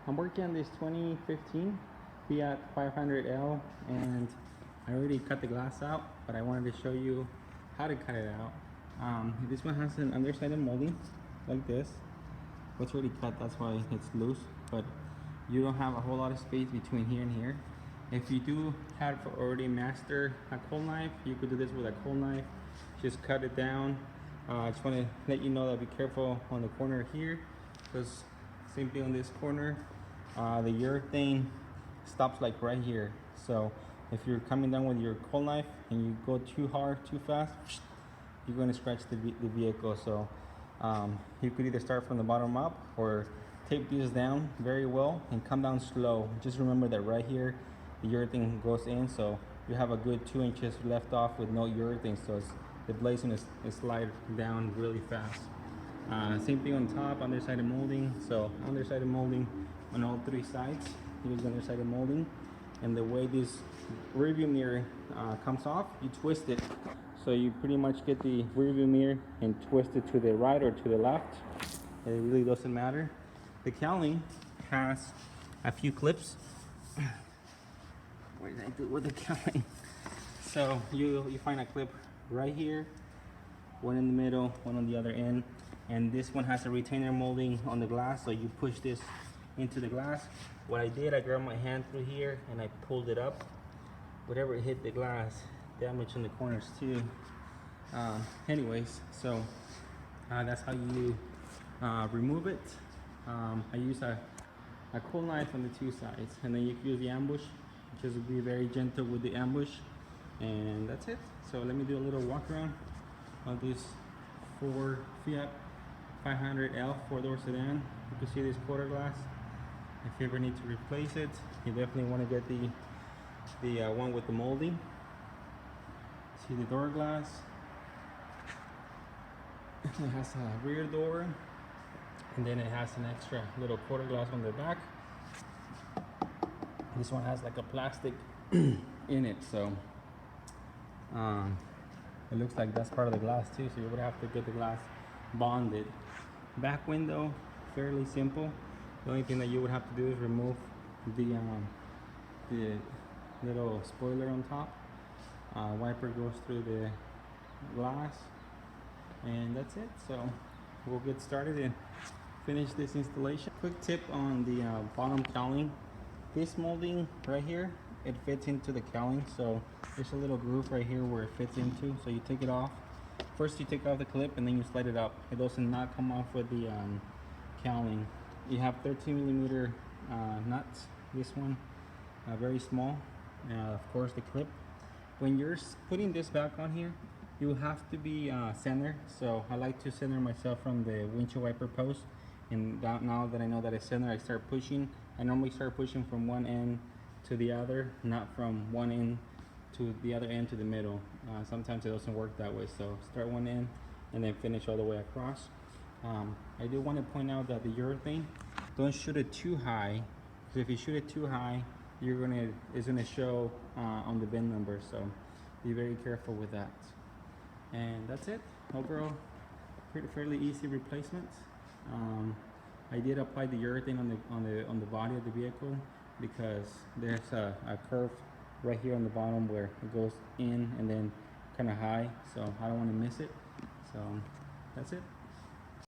I'm working on this 2015 Fiat 500L, and I already cut the glass out, but I wanted to show you how to cut it out. This one has an undersided molding like this. It's already cut, that's why it's loose, but you don't have a whole lot of space between here and here. If you do have already mastered a cold knife, you could do this with a cold knife. Just cut it down. I just want to let you know that be careful on the corner here, because same thing on this corner. The urethane stops like right here. So if you're coming down with your cold knife and you go too hard, too fast, you're going to scratch the vehicle. So you could either start from the bottom up or tape these down very well and come down slow. Just remember that right here the urethane goes in, so you have a good 2 inches left off with no urethane, so the blade's going to slide down really fast. Same thing on top, undersided molding. So undersided molding on all three sides. Here's the undersided molding, and the way this rearview mirror comes off, you twist it. So you pretty much get the rearview mirror and twist it to the right or to the left. It really doesn't matter. The cowling has a few clips. What did I do with the cowling? So you find a clip right here, one in the middle, one on the other end, and this one has a retainer molding on the glass, so you push this into the glass. What I did, I grabbed my hand through here and I pulled it up. Whatever hit the glass, damage in the corners too. Anyways, so that's how you remove it. I use a cold knife on the two sides, and then you can use the ambush. Just be very gentle with the ambush, and that's it. So let me do a little walk around of this Ford Fiat 500L 4-door sedan. You can see this quarter glass. If you ever need to replace it, you definitely want to get the one with the molding. See the door glass. It has a rear door, and then it has an extra little quarter glass on the back. This one has like a plastic in it, so it looks like that's part of the glass too, so you would have to get the glass bonded. Back window, fairly simple. The only thing that you would have to do is remove the little spoiler on top. Wiper goes through the glass, and that's it. So we'll get started and finish this installation. Quick tip on the bottom cowling. This molding right here, it fits into the cowling, so there's a little groove right here where it fits into. So you take it off. First you take off the clip and then you slide it up. It does not come off with the cowling. You have 13mm nuts. This one very small. Of course the clip. When you're putting this back on here, you have to be centered. So I like to center myself from the windshield wiper post, and now that I know that it's centered, I start pushing. I normally start pushing from one end to the other, not from one end to the other end to the middle. Sometimes it doesn't work that way, so start one end and then finish all the way across. I do want to point out that the urethane, don't shoot it too high, because if you shoot it too high, it's gonna show on the VIN number, so be very careful with that. And that's it. Overall, fairly easy replacement. I did apply the urethane on the body of the vehicle, because there's a curve right here on the bottom where it goes in and then kind of high, so I don't want to miss it. So that's it.